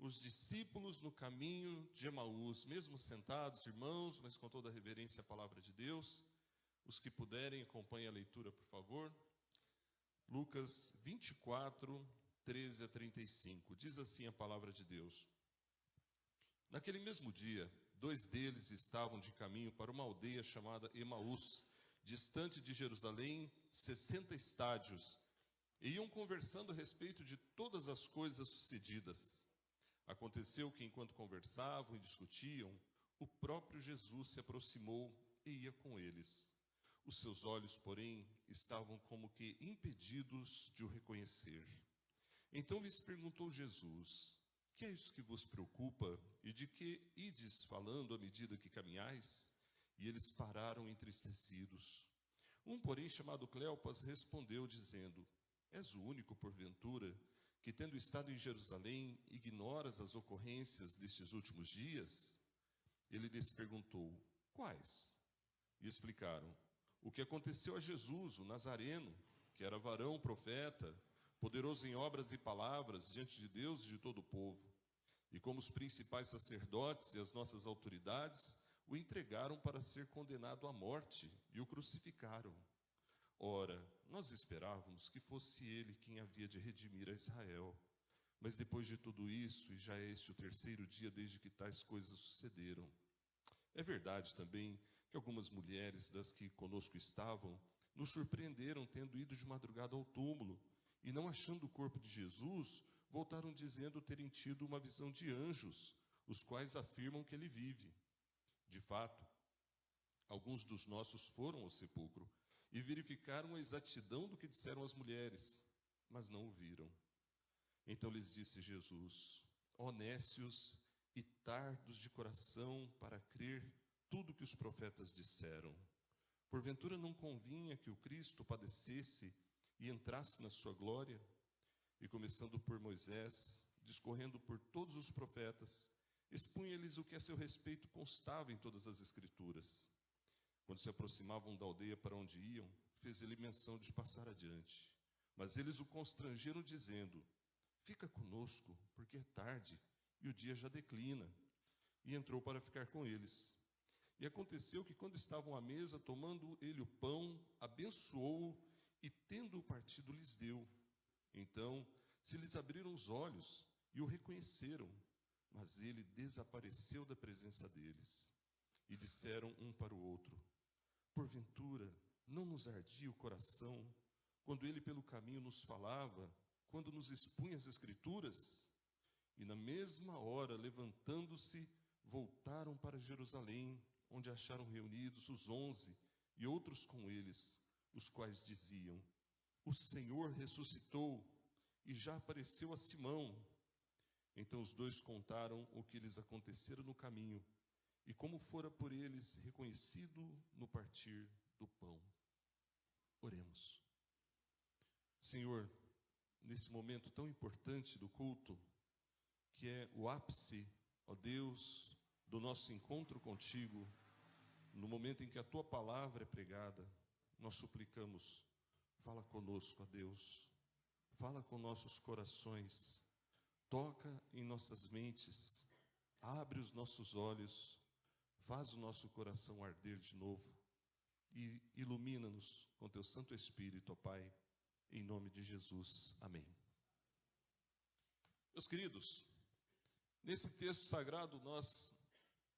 Os discípulos no caminho de Emaús, mesmo sentados, irmãos, mas com toda a reverência à palavra de Deus. Os que puderem, acompanhem a leitura, por favor. Lucas 24, 13 a 35. Diz assim a palavra de Deus. Naquele mesmo dia, 2 deles estavam de caminho para uma aldeia chamada Emaús, distante de Jerusalém, 60 estádios, e iam conversando a respeito de todas as coisas sucedidas. Aconteceu que, enquanto conversavam e discutiam, o próprio Jesus se aproximou e ia com eles. Os seus olhos, porém, estavam como que impedidos de o reconhecer. Então lhes perguntou Jesus: que é isso que vos preocupa e de que ides falando à medida que caminhais? E eles pararam entristecidos. Um, porém, chamado Cleopas, respondeu dizendo: és o único, porventura, que, tendo estado em Jerusalém, ignoras as ocorrências destes últimos dias? Ele lhes perguntou: quais? E explicaram: o que aconteceu a Jesus, o Nazareno, que era varão, profeta, poderoso em obras e palavras diante de Deus e de todo o povo. E como os principais sacerdotes e as nossas autoridades o entregaram para ser condenado à morte e o crucificaram. Ora, nós esperávamos que fosse ele quem havia de redimir a Israel. Mas depois de tudo isso, e já é este o 3º dia desde que tais coisas sucederam. É verdade também que algumas mulheres das que conosco estavam nos surpreenderam tendo ido de madrugada ao túmulo, e não achando o corpo de Jesus, voltaram dizendo terem tido uma visão de anjos, os quais afirmam que ele vive. De fato, alguns dos nossos foram ao sepulcro e verificaram a exatidão do que disseram as mulheres, mas não o viram. Então lhes disse Jesus: ó nécios e tardos de coração para crer tudo que os profetas disseram. Porventura não convinha que o Cristo padecesse e entrasse na sua glória? E começando por Moisés, discorrendo por todos os profetas, expunha-lhes o que a seu respeito constava em todas as Escrituras. Quando se aproximavam da aldeia para onde iam, fez ele menção de passar adiante. Mas eles o constrangeram, dizendo: fica conosco, porque é tarde, e o dia já declina. E entrou para ficar com eles. E aconteceu que, quando estavam à mesa, tomando ele o pão, abençoou-o, e tendo-o partido, lhes deu. Então se lhes abriram os olhos, e o reconheceram, mas ele desapareceu da presença deles. E disseram um para o outro: porventura, não nos ardia o coração, quando ele pelo caminho nos falava, quando nos expunha as Escrituras? E na mesma hora, levantando-se, voltaram para Jerusalém, onde acharam reunidos os 11, e outros com eles, os quais diziam: o Senhor ressuscitou, e já apareceu a Simão. Então os 2 contaram o que lhes acontecera no caminho, e como fora por eles reconhecido no partir do pão. Oremos. Senhor, nesse momento tão importante do culto, que é o ápice, ó Deus, do nosso encontro contigo, no momento em que a tua palavra é pregada, nós suplicamos: fala conosco, ó Deus, fala com nossos corações, toca em nossas mentes, abre os nossos olhos, faz o nosso coração arder de novo e ilumina-nos com teu Santo Espírito, ó Pai, em nome de Jesus. Amém. Meus queridos, nesse texto sagrado nós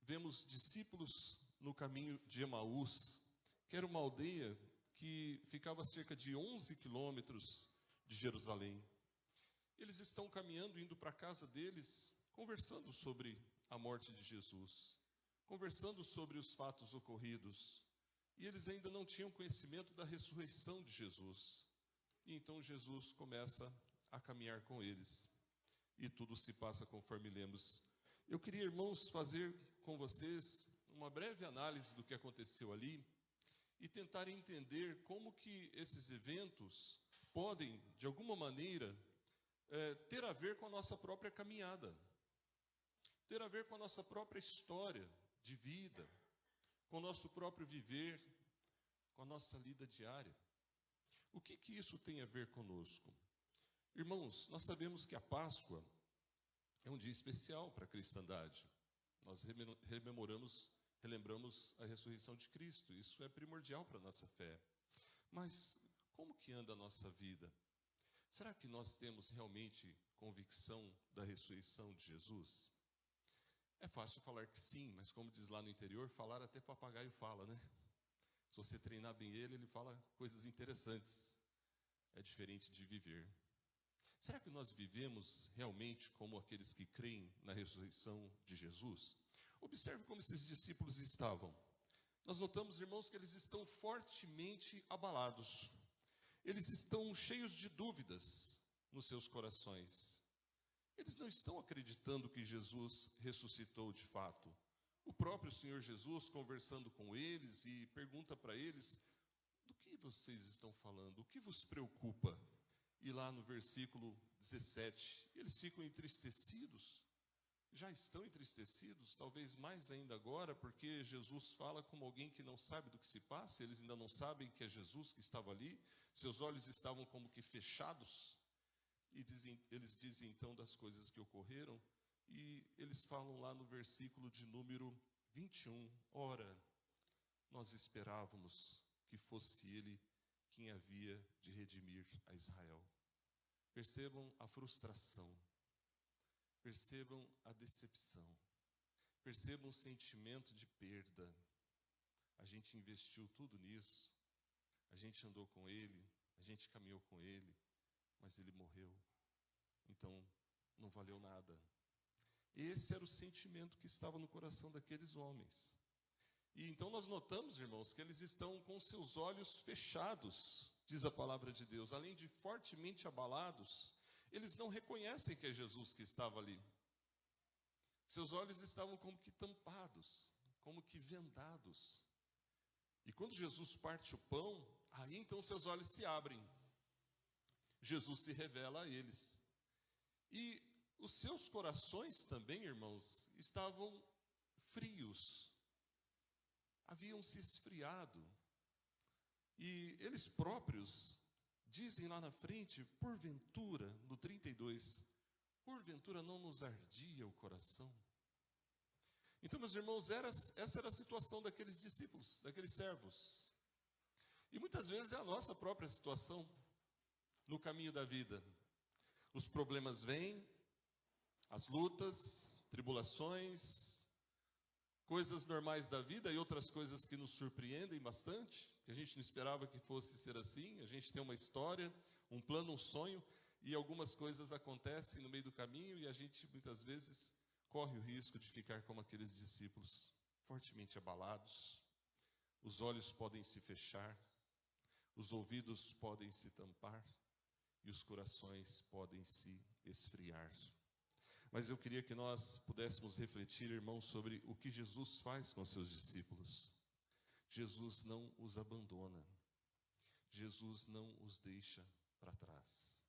vemos discípulos no caminho de Emaús, que era uma aldeia que ficava a cerca de 11 quilômetros de Jerusalém. Eles estão caminhando, indo para a casa deles, conversando sobre a morte de Jesus, conversando sobre os fatos ocorridos, e eles ainda não tinham conhecimento da ressurreição de Jesus. E então Jesus começa a caminhar com eles, e tudo se passa conforme lemos. Eu queria, irmãos, fazer com vocês uma breve análise do que aconteceu ali, e tentar entender como que esses eventos podem, de alguma maneira, ter a ver com a nossa própria caminhada, ter a ver com a nossa própria história de vida, com o nosso próprio viver, com a nossa lida diária. O que isso tem a ver conosco? Irmãos, nós sabemos que a Páscoa é um dia especial para a cristandade. Nós relembramos a ressurreição de Cristo. Isso é primordial para a nossa fé. Mas como que anda a nossa vida? Será que nós temos realmente convicção da ressurreição de Jesus? É fácil falar que sim, mas como diz lá no interior, falar até papagaio fala, né? Se você treinar bem ele, ele fala coisas interessantes. É diferente de viver. Será que nós vivemos realmente como aqueles que creem na ressurreição de Jesus? Observe como esses discípulos estavam. Nós notamos, irmãos, que eles estão fortemente abalados. Eles estão cheios de dúvidas nos seus corações. Eles não estão acreditando que Jesus ressuscitou de fato. O próprio Senhor Jesus conversando com eles e pergunta para eles: do que vocês estão falando? O que vos preocupa? E lá no versículo 17, eles ficam entristecidos. Já estão entristecidos, talvez mais ainda agora, porque Jesus fala como alguém que não sabe do que se passa. Eles ainda não sabem que é Jesus que estava ali. Seus olhos estavam como que fechados. E eles dizem então das coisas que ocorreram. E eles falam lá no versículo de número 21. Ora, nós esperávamos que fosse ele quem havia de redimir a Israel. Percebam a frustração. Percebam a decepção. Percebam o sentimento de perda. A gente investiu tudo nisso. A gente andou com ele. A gente caminhou com ele. Mas ele morreu. Então, não valeu nada. Esse era o sentimento que estava no coração daqueles homens. E então nós notamos, irmãos, que eles estão com seus olhos fechados, diz a palavra de Deus. Além de fortemente abalados, eles não reconhecem que é Jesus que estava ali. Seus olhos estavam como que tampados, como que vendados. E quando Jesus parte o pão, aí então seus olhos se abrem. Jesus se revela a eles. E os seus corações também, irmãos, estavam frios. Haviam se esfriado. E eles próprios dizem lá na frente, porventura, no 32, porventura não nos ardia o coração? Então, meus irmãos, essa era a situação daqueles discípulos, daqueles servos. E muitas vezes é a nossa própria situação no caminho da vida. Os problemas vêm, as lutas, tribulações, coisas normais da vida e outras coisas que nos surpreendem bastante, que a gente não esperava que fosse ser assim. A gente tem uma história, um plano, um sonho, e algumas coisas acontecem no meio do caminho e a gente muitas vezes corre o risco de ficar como aqueles discípulos, fortemente abalados. Os olhos podem se fechar, os ouvidos podem se tampar e os corações podem se esfriar. Mas eu queria que nós pudéssemos refletir, irmãos, sobre o que Jesus faz com seus discípulos. Jesus não os abandona. Jesus não os deixa para trás.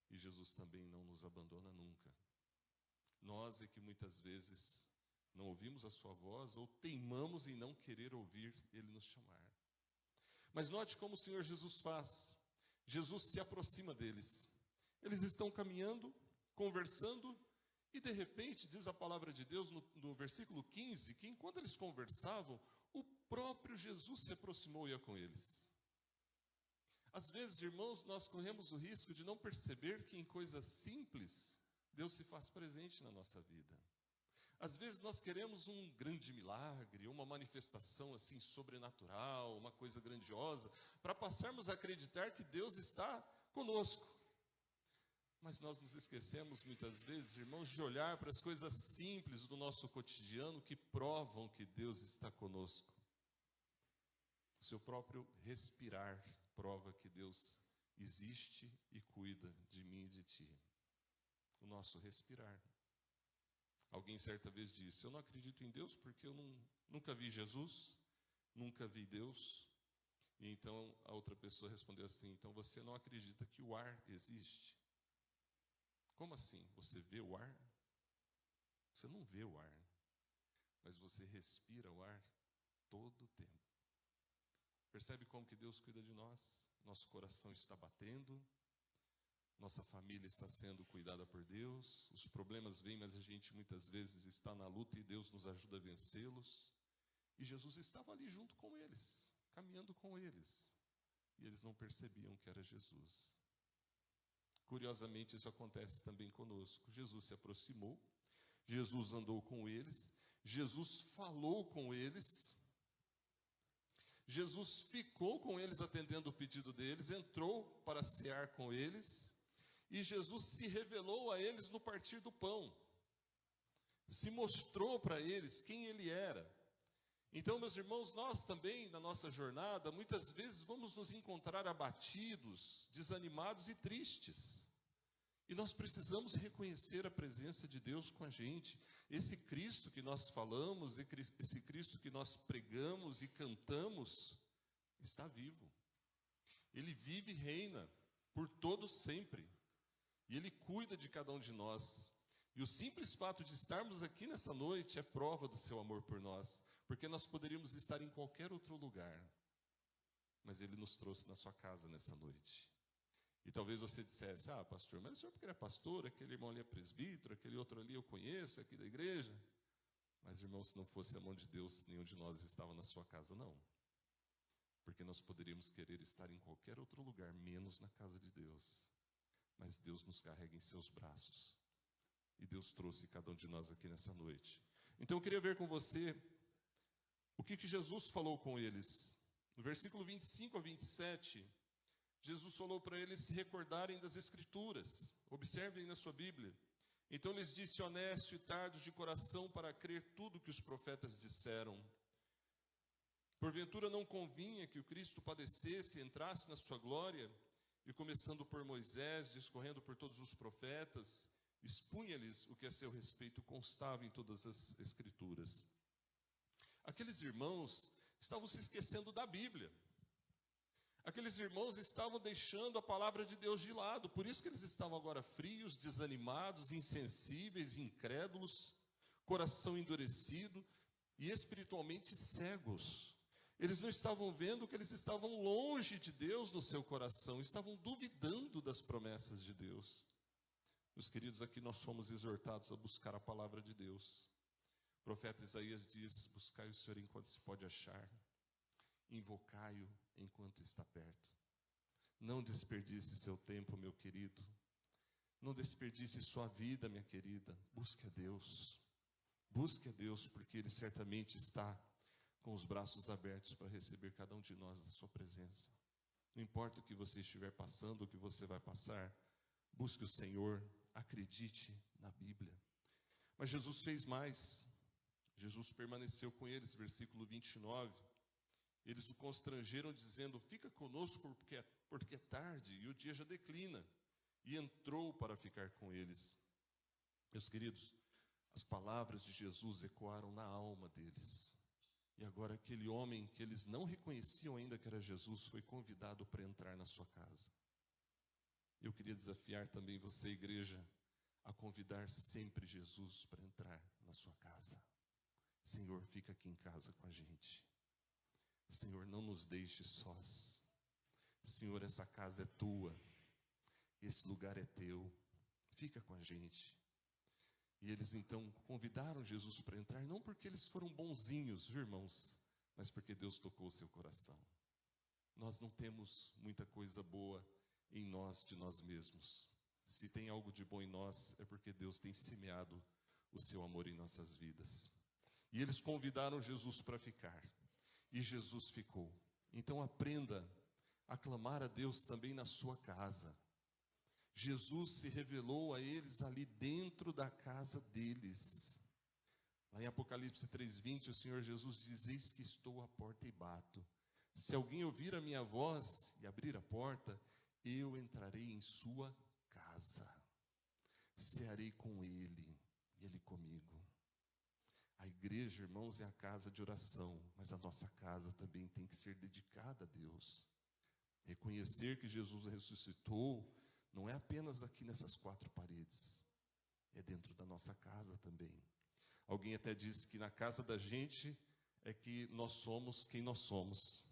E Jesus também não nos abandona nunca. Nós é que muitas vezes não ouvimos a sua voz ou teimamos em não querer ouvir ele nos chamar. Mas note como o Senhor Jesus faz. Jesus se aproxima deles. Eles estão caminhando, conversando, e de repente, diz a palavra de Deus no versículo 15, que enquanto eles conversavam, o próprio Jesus se aproximou e ia com eles. Às vezes, irmãos, nós corremos o risco de não perceber que em coisas simples, Deus se faz presente na nossa vida. Às vezes nós queremos um grande milagre, uma manifestação assim sobrenatural, uma coisa grandiosa, para passarmos a acreditar que Deus está conosco. Mas nós nos esquecemos muitas vezes, irmãos, de olhar para as coisas simples do nosso cotidiano que provam que Deus está conosco. O seu próprio respirar prova que Deus existe e cuida de mim e de ti. O nosso respirar. Alguém certa vez disse, eu não acredito em Deus porque eu nunca vi Jesus, nunca vi Deus. E então a outra pessoa respondeu assim: então você não acredita que o ar existe? Como assim? Você vê o ar? Você não vê o ar, mas você respira o ar todo o tempo. Percebe como que Deus cuida de nós? Nosso coração está batendo, nossa família está sendo cuidada por Deus, os problemas vêm, mas a gente muitas vezes está na luta e Deus nos ajuda a vencê-los. E Jesus estava ali junto com eles, caminhando com eles, e eles não percebiam que era Jesus. Curiosamente, isso acontece também conosco. Jesus se aproximou, Jesus andou com eles, Jesus falou com eles, Jesus ficou com eles atendendo o pedido deles, entrou para cear com eles, e Jesus se revelou a eles no partir do pão, se mostrou para eles quem ele era. Então, meus irmãos, nós também, na nossa jornada, muitas vezes vamos nos encontrar abatidos, desanimados e tristes. E nós precisamos reconhecer a presença de Deus com a gente. Esse Cristo que nós falamos, esse Cristo que nós pregamos e cantamos, está vivo. Ele vive e reina por todos sempre. E Ele cuida de cada um de nós. E o simples fato de estarmos aqui nessa noite é prova do seu amor por nós. Porque nós poderíamos estar em qualquer outro lugar. Mas Ele nos trouxe na sua casa nessa noite. E talvez você dissesse: ah, pastor, mas o senhor porque ele é pastor, aquele irmão ali é presbítero, aquele outro ali eu conheço, aqui da igreja. Mas, irmão, se não fosse a mão de Deus, nenhum de nós estava na sua casa, não. Porque nós poderíamos querer estar em qualquer outro lugar, menos na casa de Deus. Mas Deus nos carrega em seus braços. E Deus trouxe cada um de nós aqui nessa noite. Então eu queria ver com você o que Jesus falou com eles. No versículo 25 a 27, Jesus falou para eles se recordarem das Escrituras. Observem na sua Bíblia. Então lhes disse: honesto e tardos de coração para crer tudo que os profetas disseram. Porventura não convinha que o Cristo padecesse e entrasse na sua glória? E começando por Moisés, discorrendo por todos os profetas, expunha-lhes o que a seu respeito constava em todas as Escrituras. Aqueles irmãos estavam se esquecendo da Bíblia. Aqueles irmãos estavam deixando a palavra de Deus de lado, por isso que eles estavam agora frios, desanimados, insensíveis, incrédulos, coração endurecido e espiritualmente cegos. Eles não estavam vendo que eles estavam longe de Deus no seu coração, estavam duvidando das promessas de Deus. Meus queridos, aqui nós somos exortados a buscar a palavra de Deus. O profeta Isaías diz: buscai o Senhor enquanto se pode achar, invocai-o enquanto está perto. Não desperdice seu tempo, meu querido. Não desperdice sua vida, minha querida. Busque a Deus. Busque a Deus, porque Ele certamente está com os braços abertos para receber cada um de nós na sua presença. Não importa o que você estiver passando, o que você vai passar, busque o Senhor, acredite na Bíblia. Mas Jesus fez mais. Jesus permaneceu com eles, versículo 29. Eles o constrangeram dizendo: fica conosco porque é tarde e o dia já declina. E entrou para ficar com eles. Meus queridos, as palavras de Jesus ecoaram na alma deles. E agora aquele homem que eles não reconheciam ainda que era Jesus foi convidado para entrar na sua casa. Eu queria desafiar também você, igreja, a convidar sempre Jesus para entrar na sua casa. Senhor, fica aqui em casa com a gente. Senhor, não nos deixe sós. Senhor, essa casa é tua. Esse lugar é teu. Fica com a gente. E eles então convidaram Jesus para entrar, não porque eles foram bonzinhos, viu, irmãos, mas porque Deus tocou o seu coração. Nós não temos muita coisa boa em nós, de nós mesmos. Se tem algo de bom em nós, é porque Deus tem semeado o seu amor em nossas vidas. E eles convidaram Jesus para ficar. E Jesus ficou. Então aprenda a clamar a Deus também na sua casa. Jesus se revelou a eles ali dentro da casa deles. Lá em Apocalipse 3:20, o Senhor Jesus diz: eis que estou à porta e bato. Se alguém ouvir a minha voz e abrir a porta, eu entrarei em sua casa. Cearei com ele e ele comigo. A igreja, irmãos, é a casa de oração, mas a nossa casa também tem que ser dedicada a Deus. Reconhecer que Jesus ressuscitou não é apenas aqui nessas quatro paredes, é dentro da nossa casa também. Alguém até disse que na casa da gente é que nós somos quem nós somos.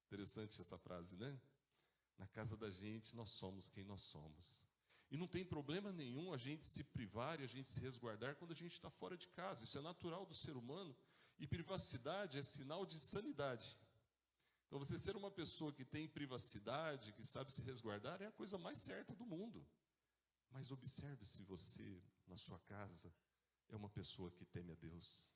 Interessante essa frase, né? Na casa da gente nós somos quem nós somos. E não tem problema nenhum a gente se privar e a gente se resguardar quando a gente está fora de casa. Isso é natural do ser humano. E privacidade é sinal de sanidade. Então, você ser uma pessoa que tem privacidade, que sabe se resguardar, é a coisa mais certa do mundo. Mas observe se você, na sua casa, é uma pessoa que teme a Deus.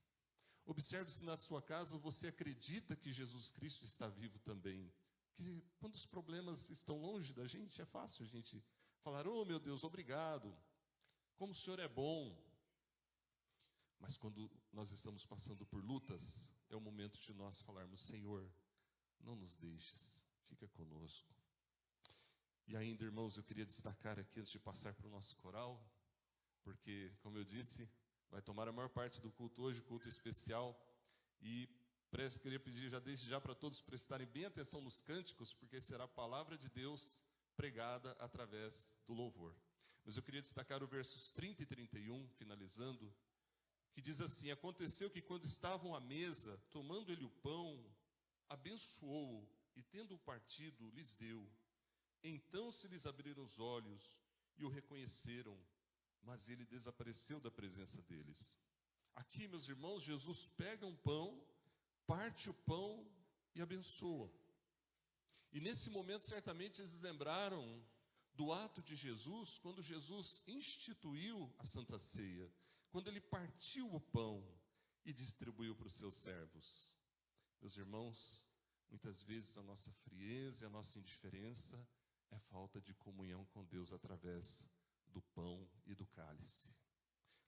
Observe se na sua casa você acredita que Jesus Cristo está vivo também. Que quando os problemas estão longe da gente, é fácil a gente falar: oh meu Deus, obrigado, como o Senhor é bom. Mas quando nós estamos passando por lutas, é o momento de nós falarmos: Senhor, não nos deixes, fica conosco. E ainda, irmãos, eu queria destacar aqui, antes de passar para o nosso coral, porque, como eu disse, vai tomar a maior parte do culto hoje, culto especial, e queria pedir já desde já para todos prestarem bem atenção nos cânticos, porque será a palavra de Deus pregada através do louvor. Mas eu queria destacar os versos 30 e 31, finalizando, que diz assim: aconteceu que quando estavam à mesa, tomando ele o pão, abençoou-o, e tendo-o partido, lhes deu. Então se lhes abriram os olhos e o reconheceram, mas ele desapareceu da presença deles. Aqui, meus irmãos, Jesus pega um pão, parte o pão e abençoa. E nesse momento, certamente, eles lembraram do ato de Jesus, quando Jesus instituiu a Santa Ceia, quando ele partiu o pão e distribuiu para os seus servos. Meus irmãos, muitas vezes a nossa frieza e a nossa indiferença é falta de comunhão com Deus através do pão e do cálice.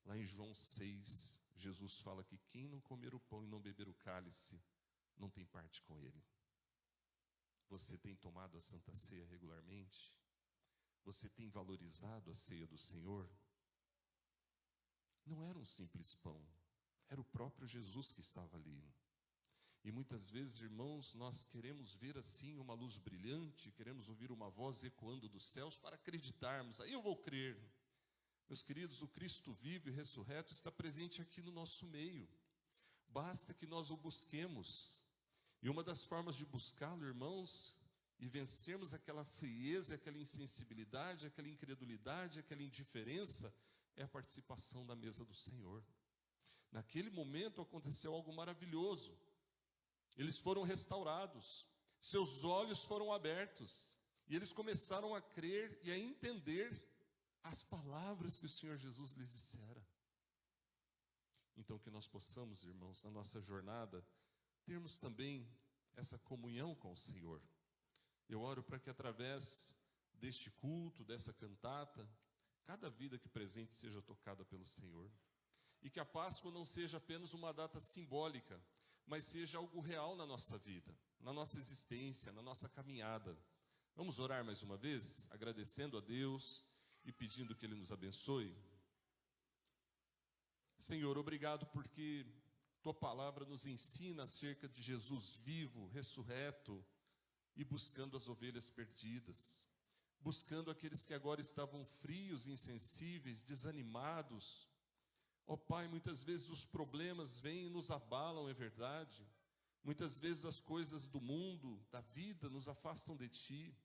Lá em João 6, Jesus fala que quem não comer o pão e não beber o cálice, não tem parte com ele. Você tem tomado a Santa Ceia regularmente? Você tem valorizado a ceia do Senhor? Não era um simples pão, era o próprio Jesus que estava ali. E muitas vezes, irmãos, nós queremos ver assim uma luz brilhante, queremos ouvir uma voz ecoando dos céus para acreditarmos, aí eu vou crer. Meus queridos, o Cristo vivo e ressurreto está presente aqui no nosso meio. Basta que nós o busquemos. E uma das formas de buscá-lo, irmãos, e vencermos aquela frieza, aquela insensibilidade, aquela incredulidade, aquela indiferença, é a participação da mesa do Senhor. Naquele momento aconteceu algo maravilhoso. Eles foram restaurados, seus olhos foram abertos, e eles começaram a crer e a entender as palavras que o Senhor Jesus lhes dissera. Então que nós possamos, irmãos, na nossa jornada, termos também essa comunhão com o Senhor. Eu oro para que através deste culto, dessa cantata, cada vida aqui presente seja tocada pelo Senhor. E que a Páscoa não seja apenas uma data simbólica, mas seja algo real na nossa vida, na nossa existência, na nossa caminhada. Vamos orar mais uma vez, agradecendo a Deus e pedindo que Ele nos abençoe. Senhor, obrigado porque Tua palavra nos ensina acerca de Jesus vivo, ressurreto e buscando as ovelhas perdidas, buscando aqueles que agora estavam frios, insensíveis, desanimados. Ó Pai, muitas vezes os problemas vêm e nos abalam, é verdade. Muitas vezes as coisas do mundo, da vida, nos afastam de Ti.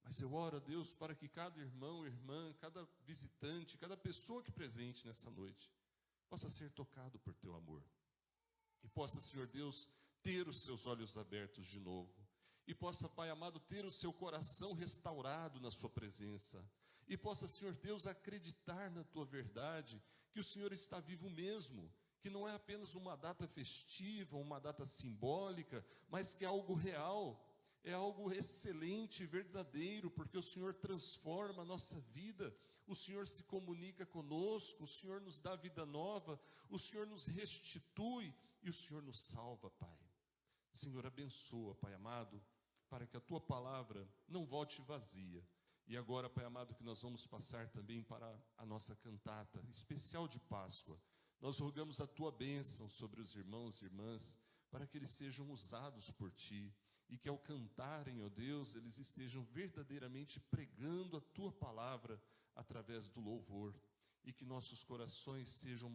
Mas eu oro a Deus para que cada irmão, irmã, cada visitante, cada pessoa que presente nessa noite possa ser tocado por Teu amor. E possa, Senhor Deus, ter os seus olhos abertos de novo. E possa, Pai amado, ter o seu coração restaurado na Sua presença. E possa, Senhor Deus, acreditar na Tua verdade, que o Senhor está vivo mesmo, que não é apenas uma data festiva, uma data simbólica, mas que é algo real, é algo excelente, verdadeiro, porque o Senhor transforma a nossa vida, o Senhor se comunica conosco, o Senhor nos dá vida nova, o Senhor nos restitui e o Senhor nos salva, Pai. Senhor, abençoa, Pai amado, para que a Tua palavra não volte vazia. E agora, Pai amado, que nós vamos passar também para a nossa cantata especial de Páscoa. Nós rogamos a tua bênção sobre os irmãos e irmãs, para que eles sejam usados por ti, e que ao cantarem, ó Deus, eles estejam verdadeiramente pregando a tua palavra através do louvor, e que nossos corações sejam